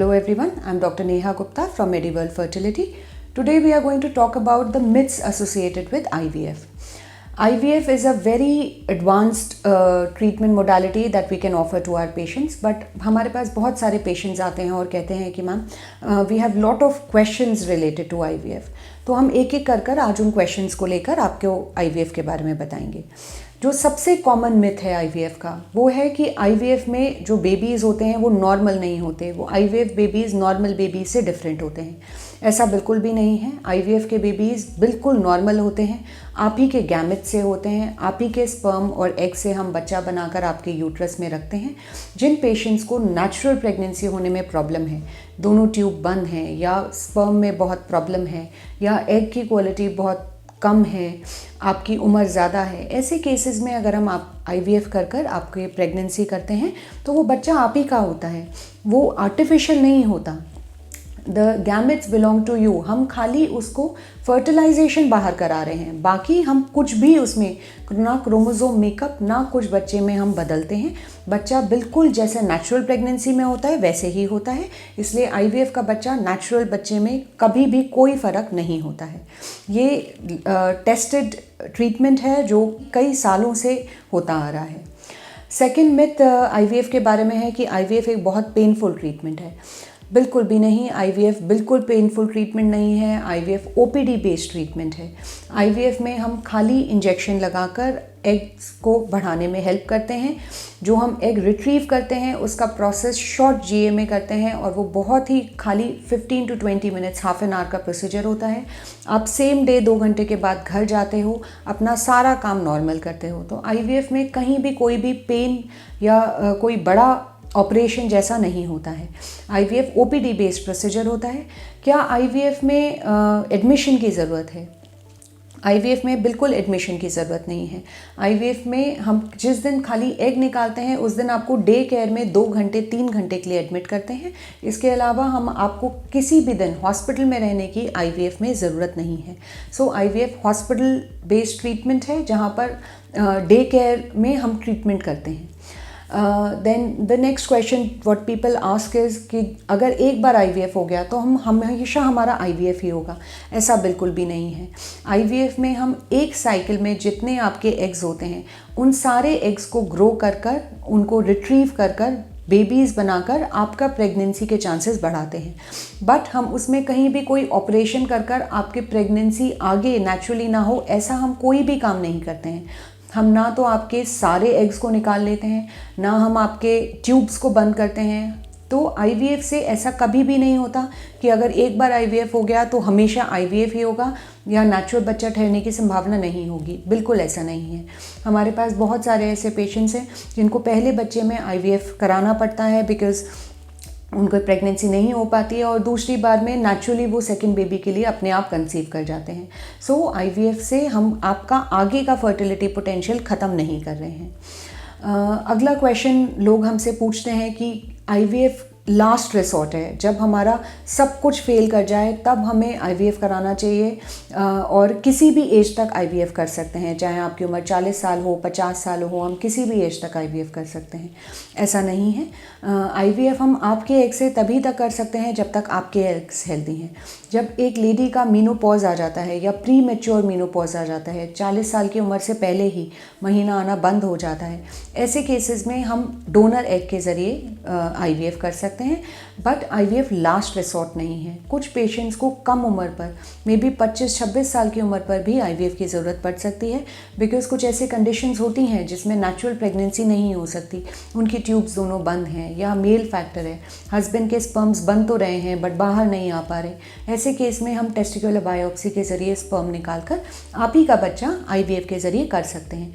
Hello everyone, I'm Dr. Neha Gupta from MediWorld Fertility. Today we are going to talk about the myths associated with IVF. IVF is a very advanced treatment modality that we can offer to our patients, but हमारे पास बहुत सारे patients आते हैं और कहते हैं कि ma'am we have lot of questions related to IVF. तो हम एक एक कर आज उन questions को लेकर आपको IVF के बारे में बताएंगे. जो सबसे कॉमन मिथ है आईवीएफ का वो है कि आईवीएफ में जो बेबीज़ होते हैं वो नॉर्मल नहीं होते, वो आईवीएफ बेबीज़ नॉर्मल बेबीज से डिफरेंट होते हैं. ऐसा बिल्कुल भी नहीं है. आईवीएफ के बेबीज़ बिल्कुल नॉर्मल होते हैं. आप ही के गैमेट से होते हैं, आप ही के स्पर्म और एग से हम बच्चा बनाकर आपके यूट्रस में रखते हैं. जिन पेशेंट्स को नेचुरल प्रेगनेंसी होने में प्रॉब्लम है, दोनों ट्यूब बंद हैं या स्पर्म में बहुत प्रॉब्लम है या एग की क्वालिटी बहुत कम है, आपकी उम्र ज़्यादा है, ऐसे केसेस में अगर हम आप आईवीएफ कर आपके प्रेगनेंसी करते हैं तो वो बच्चा आप ही का होता है, वो आर्टिफिशियल नहीं होता. The gametes belong to you. हम खाली उसको फर्टिलाइजेशन बाहर करा रहे हैं, बाकी हम कुछ भी उसमें ना क्रोमोसोम मेकअप ना कुछ बच्चे में हम बदलते हैं. बच्चा बिल्कुल जैसे नेचुरल प्रेगनेंसी में होता है वैसे ही होता है. इसलिए आईवीएफ का बच्चा नेचुरल बच्चे में कभी भी कोई फ़र्क नहीं होता है. ये टेस्टेड ट्रीटमेंट है जो कई सालों से होता आ रहा है. सेकेंड मिथ आईवीएफ के बारे में है कि आईवीएफ एक बहुत पेनफुल ट्रीटमेंट है. बिल्कुल भी नहीं. आईवीएफ बिल्कुल पेनफुल ट्रीटमेंट नहीं है. आईवीएफ ओपीडी बेस्ड ट्रीटमेंट है. आईवीएफ में हम खाली इंजेक्शन लगाकर एग्स को बढ़ाने में हेल्प करते हैं. जो हम एग रिट्रीव करते हैं उसका प्रोसेस शॉर्ट जीए में करते हैं और वो बहुत ही खाली 15 to 20 minutes, half an hour का प्रोसीजर होता है. आप सेम डे 2 घंटे के बाद घर जाते हो, अपना सारा काम नॉर्मल करते हो. तो आईवीएफ में कहीं भी कोई भी पेन या कोई बड़ा ऑपरेशन जैसा नहीं होता है. आईवीएफ ओपीडी बेस्ड प्रोसीजर होता है. क्या आईवीएफ में एडमिशन की ज़रूरत है? आईवीएफ में बिल्कुल एडमिशन की ज़रूरत नहीं है. आईवीएफ में हम जिस दिन खाली एग निकालते हैं उस दिन आपको डे केयर में 2 घंटे 3 घंटे के लिए एडमिट करते हैं. इसके अलावा हम आपको किसी भी दिन हॉस्पिटल में रहने की आईवीएफ में ज़रूरत नहीं है. सो आईवीएफ हॉस्पिटल बेस्ड ट्रीटमेंट है जहाँ पर डे केयर में हम ट्रीटमेंट करते हैं. Then the next question what people ask is कि अगर एक बार आईवीएफ हो गया तो हम हमेशा हमारा आईवीएफ ही होगा. ऐसा बिल्कुल भी नहीं है. आईवीएफ में हम एक साइकिल में जितने आपके एग्स होते हैं उन सारे एग्स को ग्रो कर उनको रिट्रीव कर बेबीज़ बनाकर आपका प्रेगनेंसी के चांसेस बढ़ाते हैं. बट हम उसमें कहीं भी कोई ऑपरेशन कर आपके प्रेगनेंसी आगे नेचुरली ना हो ऐसा हम कोई भी काम नहीं करते हैं. हम ना तो आपके सारे एग्स को निकाल लेते हैं, ना हम आपके ट्यूब्स को बंद करते हैं. तो आईवीएफ से ऐसा कभी भी नहीं होता कि अगर एक बार आईवीएफ हो गया तो हमेशा आईवीएफ ही होगा या नेचुरल बच्चा ठहरने की संभावना नहीं होगी. बिल्कुल ऐसा नहीं है. हमारे पास बहुत सारे ऐसे पेशेंट्स हैं जिनको पहले बच्चे में आईवीएफ कराना पड़ता है बिकॉज़ उनको प्रेगनेंसी नहीं हो पाती है और दूसरी बार में नेचुरली वो सेकंड बेबी के लिए अपने आप कंसीव कर जाते हैं. सो आईवीएफ से हम आपका आगे का फर्टिलिटी पोटेंशियल ख़त्म नहीं कर रहे हैं. अगला क्वेश्चन लोग हमसे पूछते हैं कि आईवीएफ लास्ट रिसोर्ट है, जब हमारा सब कुछ फेल कर जाए तब हमें आईवीएफ कराना चाहिए और किसी भी एज तक आईवीएफ कर सकते हैं, चाहे आपकी उम्र 40 साल हो 50 साल हो, हम किसी भी एज तक आईवीएफ कर सकते हैं. ऐसा नहीं है. आईवीएफ हम आपके एग से तभी तक कर सकते हैं जब तक आपके एग्स हेल्दी हैं. जब एक लेडी का मीनोपॉज आ जाता है या प्री मैच्योर मीनोपॉज आ जाता है, 40 साल की उम्र से पहले ही महीना आना बंद हो जाता है, ऐसे केसेस में हम डोनर एग के ज़रिए आईवीएफ कर सकते हैं. बट आईवीएफ लास्ट रिसोर्ट नहीं है. कुछ पेशेंट्स को कम उम्र पर मे बी 25-26 साल की उम्र पर भी आईवीएफ की ज़रूरत पड़ सकती है बिकॉज़ कुछ ऐसी कंडीशंस होती हैं जिसमें नेचुरल प्रेगनेंसी नहीं हो सकती. उनकी ट्यूब्स दोनों बंद हैं या मेल फैक्टर है, हस्बैंड के स्पर्म्स बन तो रहे हैं बट बाहर नहीं आ पा रहे. ऐसे केस में हम टेस्टिकुलर बायोप्सी के ज़रिए स्पर्म निकालकर आप ही का बच्चा आईवीएफ के ज़रिए कर सकते हैं.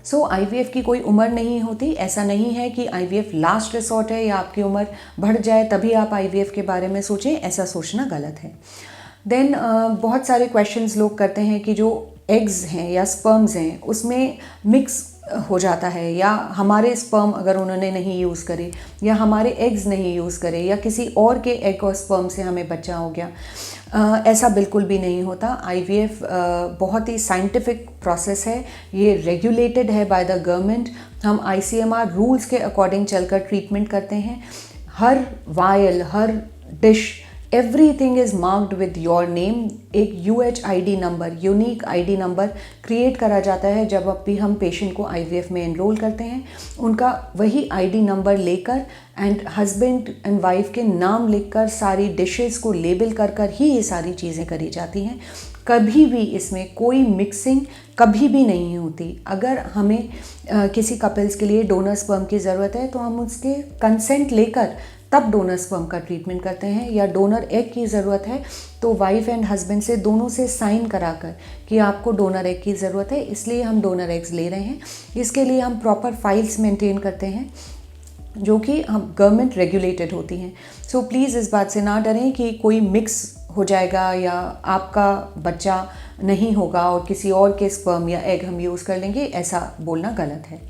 सो आईवीएफ की कोई उम्र नहीं होती. ऐसा नहीं है कि आईवीएफ लास्ट रिसोर्ट है या आपकी उम्र बढ़ जाए तभी आप आईवीएफ के बारे में सोचें, ऐसा सोचना गलत है. देन बहुत सारे क्वेश्चंस लोग करते हैं कि जो एग्स हैं या स्पर्म्स हैं उसमें मिक्स हो जाता है या हमारे स्पर्म अगर उन्होंने नहीं यूज़ करे या हमारे एग्स नहीं यूज़ करे या किसी और के एग और स्पर्म से हमें बच्चा हो गया. ऐसा बिल्कुल भी नहीं होता. आईवीएफ बहुत ही साइंटिफिक प्रोसेस है. ये रेगुलेटेड है बाय द गवर्नमेंट. हम आईसीएमआर रूल्स के अकॉर्डिंग चलकर ट्रीटमेंट करते हैं. हर वायल, हर dish, everything is marked with your name. एक UHID number, unique ID number create करा जाता है जब भी हम पेशेंट को IVF में एनरोल करते हैं। उनका वही ID नंबर लेकर एंड हस्बैंड एंड वाइफ के नाम लिखकर सारी डिशेस को लेबल कर कर ही ये सारी चीज़ें करी जाती हैं। कभी भी इसमें कोई मिक्सिंग कभी भी नहीं होती। अगर हमें किसी कपल्स के लिए डोनर स्पर्म की ज़रूरत है तो हम उसके कंसेंट लेकर तब डोनर स्पर्म का ट्रीटमेंट करते हैं, या डोनर एग की ज़रूरत है तो वाइफ एंड हस्बैंड से दोनों से साइन कराकर कि आपको डोनर एग की ज़रूरत है, इसलिए हम डोनर एग्स ले रहे हैं। इसके लिए हम प्रॉपर फाइल्स मेंटेन करते हैं जो कि हम गवर्नमेंट रेगुलेटेड होती हैं। सो प्लीज़ इस बात से ना डरें कि कोई मिक्स हो जाएगा या आपका बच्चा नहीं होगा और किसी और के स्पर्म या एग हम यूज़ कर लेंगे, ऐसा बोलना गलत है।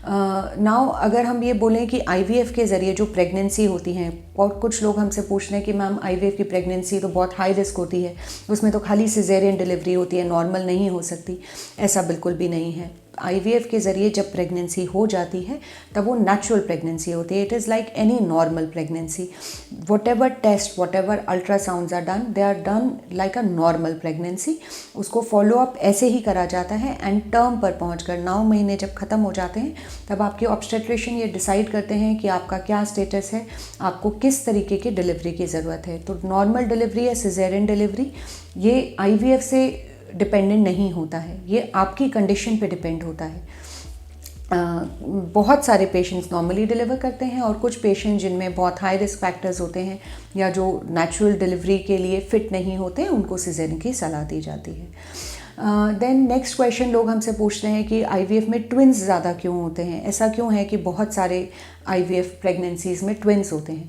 नाउ अगर हम ये बोलें कि IVF के ज़रिए जो प्रेगनेंसी होती हैं, और कुछ लोग हमसे पूछ रहे हैं कि मैम IVF की प्रेगनेंसी तो बहुत हाई रिस्क होती है, उसमें तो खाली सिजेरियन डिलीवरी होती है, नॉर्मल नहीं हो सकती। ऐसा बिल्कुल भी नहीं है। IVF के ज़रिए जब प्रेगनेंसी हो जाती है तब वो नेचुरल प्रेगनेंसी होती है। It is like any normal pregnancy. Whatever test, whatever ultrasounds are done, they are done like a normal pregnancy. उसको फॉलोअप ऐसे ही करा जाता है एंड टर्म पर पहुंचकर 9 महीने जब ख़त्म हो जाते हैं तब आपके ऑब्स्टेट्रिशियन ये डिसाइड करते हैं कि आपका क्या स्टेटस है, आपको किस तरीके की डिलीवरी की ज़रूरत है। तो नॉर्मल डिलीवरी या सिजेरियन डिलीवरी ये IVF से डिपेंडेंट नहीं होता है, ये आपकी कंडीशन पे डिपेंड होता है। बहुत सारे पेशेंट्स नॉर्मली डिलीवर करते हैं और कुछ पेशेंट जिनमें बहुत हाई रिस्क फैक्टर्स होते हैं या जो नेचुरल डिलीवरी के लिए फ़िट नहीं होते हैं उनको सिजेरियन की सलाह दी जाती है। देन नेक्स्ट क्वेश्चन लोग हमसे पूछते हैं कि IVF में ट्विन्स ज़्यादा क्यों होते हैं। ऐसा क्यों है कि बहुत सारे IVF प्रेगनेंसीज़ में ट्विन्स होते हैं।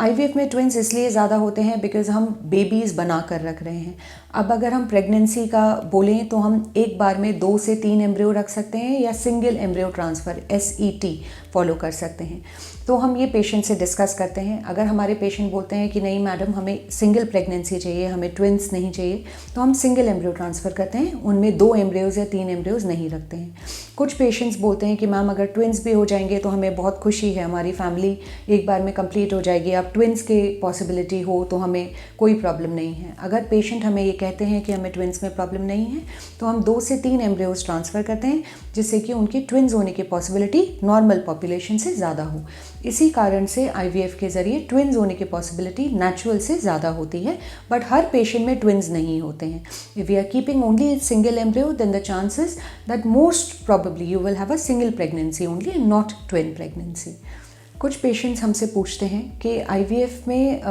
IVF में ट्विन्स इसलिए ज़्यादा होते हैं बिकॉज़ हम बेबीज़ बना कर रख रहे हैं। अब अगर हम प्रेगनेंसी का बोलें तो हम एक बार में 2 से 3 एम्ब्रियो रख सकते हैं या single embryo transfer SET follow कर सकते हैं। तो हम ये पेशेंट से डिस्कस करते हैं। अगर हमारे पेशेंट बोलते हैं कि नहीं मैडम हमें सिंगल प्रेगनेंसी चाहिए, हमें ट्विन्स नहीं चाहिए, तो हम सिंगल एम्ब्रियो ट्रांसफ़र करते हैं, उनमें 2 एम्ब्रियोज़ या 3 एम्ब्रियोज़ नहीं रखते हैं। कुछ पेशेंट्स बोलते हैं कि मैम अगर ट्विन्स भी हो जाएंगे तो हमें बहुत खुशी है, हमारी फैमिली एक बार में कंप्लीट हो जाएगी, अब ट्विन्स के पॉसिबिलिटी हो तो हमें कोई प्रॉब्लम नहीं है। अगर पेशेंट हमें ये कहते हैं कि हमें ट्विन्स में प्रॉब्लम नहीं है तो हम 2 से 3 एम्ब्रियोज़ ट्रांसफ़र करते हैं जिससे कि उनकी ट्विन्स होने की पॉसिबिलिटी नॉर्मल पॉपुलेशन से ज़्यादा हो। इसी कारण से IVF के ज़रिए ट्विन्स होने की पॉसिबिलिटी नेचुरल से ज़्यादा होती है, बट हर पेशेंट में ट्विन्स नहीं होते हैं। If we are keeping only single embryo then the chances that most probably you will have a single pregnancy only and not twin pregnancy. कुछ पेशेंट्स हमसे पूछते हैं कि IVF में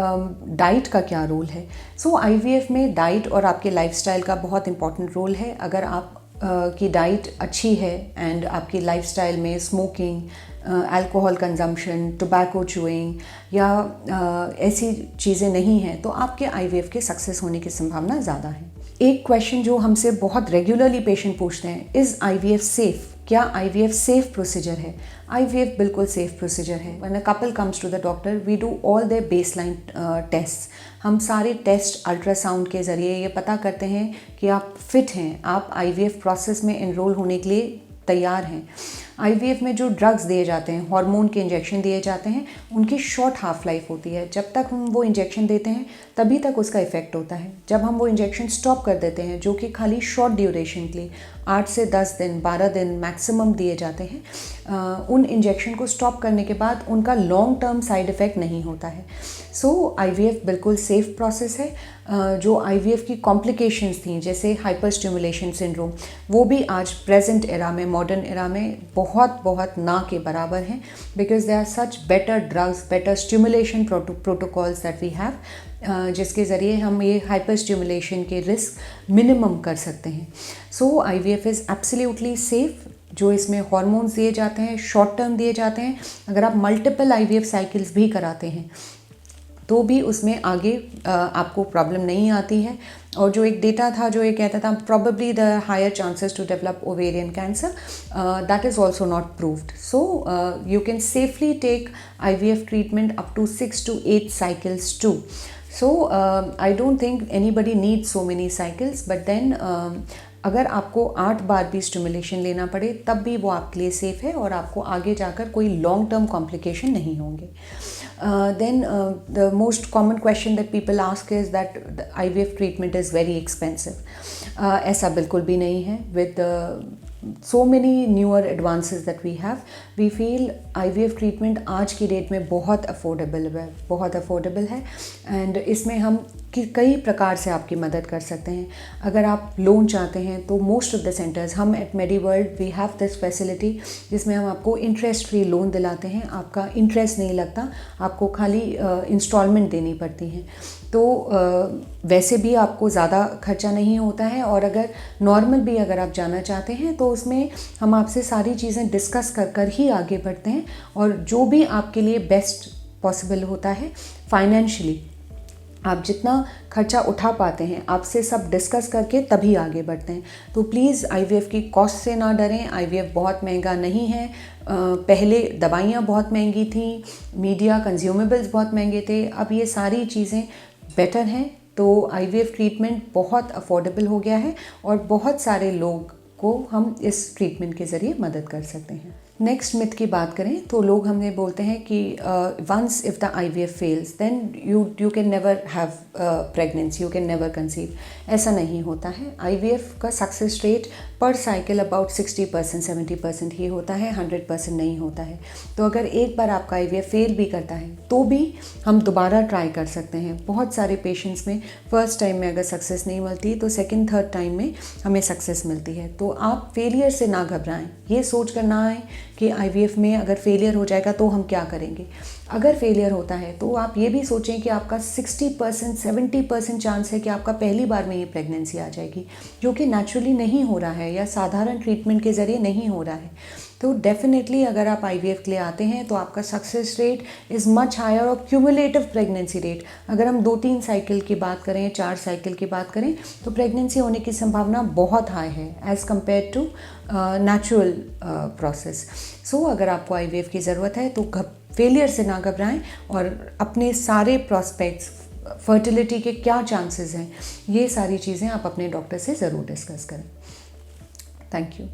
डाइट का क्या रोल है। सो IVF में डाइट और आपके लाइफस्टाइल का बहुत इंपॉर्टेंट रोल है। अगर आप की डाइट अच्छी है एंड आपकी लाइफस्टाइल में smoking, alcohol consumption, tobacco chewing या ऐसी चीज़ें नहीं हैं तो आपके IVF के सक्सेस होने की संभावना ज़्यादा है। एक क्वेश्चन जो हमसे बहुत रेगुलरली पेशेंट पूछते हैं, इज़ IVF सेफ़? क्या IVF सेफ प्रोसीजर है? IVF बिल्कुल सेफ प्रोसीजर है। When a couple comes to the doctor we do all their baseline test. हम सारे टेस्ट अल्ट्रासाउंड के ज़रिए ये पता करते हैं कि आप फिट हैं, आप IVF प्रोसेस में एनरोल होने के लिए तैयार हैं। IVF में जो ड्रग्स दिए जाते हैं, हार्मोन के इंजेक्शन दिए जाते हैं, उनकी शॉर्ट हाफ लाइफ होती है। जब तक हम वो इंजेक्शन देते हैं तभी तक उसका इफ़ेक्ट होता है। जब हम वो इंजेक्शन स्टॉप कर देते हैं, जो कि खाली शॉर्ट ड्यूरेशन के लिए 8 से 10 दिन, 12 दिन मैक्सिमम दिए जाते हैं, उन इंजेक्शन को स्टॉप करने के बाद उनका लॉन्ग टर्म साइड इफ़ेक्ट नहीं होता है। सो IVF बिल्कुल सेफ प्रोसेस है। जो IVF की कॉम्प्लिकेशंस थी जैसे हाइपर स्टिमुलेशन सिंड्रोम, वो भी आज प्रेजेंट एरा में, मॉडर्न एरा में बहुत ना के बराबर हैं, because they are such better drugs, better stimulation protocols that we have, जिसके ज़रिए हम ये हाइपर स्टिमुलेशन के रिस्क मिनिमम कर सकते हैं। So IVF is absolutely safe. जो इसमें हार्मोन्स दिए जाते हैं शॉर्ट टर्म दिए जाते हैं। अगर आप मल्टीपल IVF साइकिल्स भी कराते हैं तो भी उसमें आगे आपको प्रॉब्लम नहीं आती है। और जो एक डेटा था जो ये कहता था probably the higher chances to develop ovarian cancer, that is also not proved. So you can safely take IVF treatment up to 6 to 8 cycles too. So I don't think anybody needs so many cycles, but then अगर आपको 8 बार भी stimulation लेना पड़े तब भी वो आपके लिए सेफ़ है और आपको आगे जाकर कोई लॉन्ग टर्म कॉम्प्लिकेशन नहीं होंगे। then the most common question that people ask is that the IVF treatment is very expensive. ऐसा बिल्कुल भी नहीं है. With so many newer advances that we have, we feel IVF treatment आज की date में बहुत अफोर्डेबल है एंड इसमें हम कई प्रकार से आपकी मदद कर सकते हैं. अगर आप लोन चाहते हैं तो मोस्ट ऑफ द सेंटर्स, हम at Mediworld we have this facility जिसमें हम आपको इंटरेस्ट फ्री लोन दिलाते हैं. आपका इंटरेस्ट नहीं लगता, आपको खाली इंस्टॉलमेंट देनी पड़ती हैं. तो वैसे भी आपको ज़्यादा खर्चा नहीं होता है. और अगर नॉर्मल भी अगर आप जाना चाहते हैं तो उसमें हम आपसे सारी चीज़ें डिस्कस कर ही आगे बढ़ते हैं और जो भी आपके लिए बेस्ट पॉसिबल होता है फाइनेंशियली, आप जितना खर्चा उठा पाते हैं आपसे सब डिस्कस करके तभी आगे बढ़ते हैं. तो प्लीज़ IVF की कॉस्ट से ना डरें. IVF बहुत महंगा नहीं है. पहले दवाइयाँ बहुत महंगी थी, मीडिया कंज्यूमेबल्स बहुत महंगे थे, अब ये सारी चीज़ें बेटर हैं. तो IVF ट्रीटमेंट बहुत अफोर्डेबल हो गया है और बहुत सारे लोग को हम इस ट्रीटमेंट के ज़रिए मदद कर सकते हैं. नेक्स्ट मिथ की बात करें तो लोग हमें बोलते हैं कि once if the IVF fails then you can never have pregnancy, you can never conceive. ऐसा नहीं होता है. IVF का success rate per cycle about 60%, 70% ही होता है, 100% नहीं होता है. तो अगर एक बार आपका IVF फेल भी करता है तो भी हम दोबारा ट्राई कर सकते हैं. बहुत सारे पेशेंट्स में फर्स्ट टाइम में अगर सक्सेस नहीं मिलती तो सेकेंड थर्ड टाइम में हमें सक्सेस मिलती है. तो आप फेलियर से ना घबराएं. ये सोच कर ना आए कि IVF में अगर फेलियर हो जाएगा तो हम क्या करेंगे. अगर फेलियर होता है तो आप ये भी सोचें कि आपका 60%, 70% चांस है कि आपका पहली बार में ये प्रेगनेंसी आ जाएगी, जो कि नेचुरली नहीं हो रहा है या साधारण ट्रीटमेंट के ज़रिए नहीं हो रहा है. तो डेफिनेटली अगर आप IVF के लिए आते हैं तो आपका success rate is much higher और क्यूमुलेटिव प्रेगनेंसी रेट, अगर हम 2-3 साइकिल की बात करें, 4 साइकिल की बात करें तो प्रेगनेंसी होने की संभावना बहुत हाई है as compare to natural process. So अगर आपको IVF की ज़रूरत है तो फेलियर से ना घबराएं और अपने सारे प्रॉस्पेक्ट्स, फर्टिलिटी के क्या चांसेस हैं, ये सारी चीज़ें आप अपने डॉक्टर से ज़रूर डिस्कस करें. Thank you.